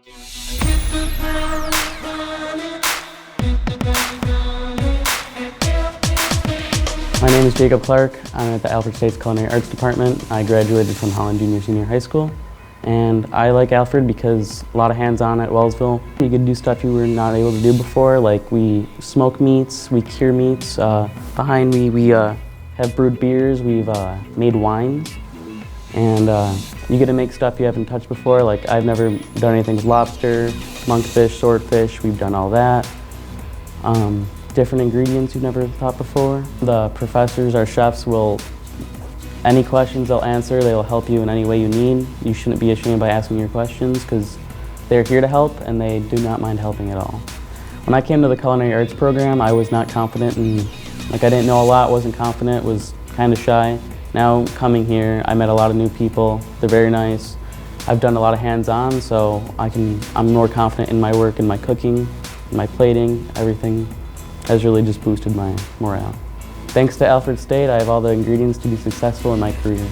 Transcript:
My name is Jacob Clark. I'm at the Alfred State's Culinary Arts Department. I graduated from Holland Junior High School. And I like Alfred because a lot of hands-on at Wellsville. You can do stuff you were not able to do before, like we smoke meats, we cure meats. Behind me we have brewed beers, we've made wines. And you get to make stuff you haven't touched before, like I've never done anything with lobster, monkfish, swordfish, we've done all that. Different ingredients you've never thought before. The professors, our chefs, any questions they'll answer, they'll help you in any way you need. You shouldn't be ashamed by asking your questions because they're here to help and they do not mind helping at all. When I came to the Culinary Arts program, I was not confident and I didn't know a lot, wasn't confident, was kind of shy. Now coming here, I met a lot of new people. They're very nice. I've done a lot of hands-on, so I'm more confident in my work and my cooking, my plating, everything has really just boosted my morale. Thanks to Alfred State, I have all the ingredients to be successful in my career.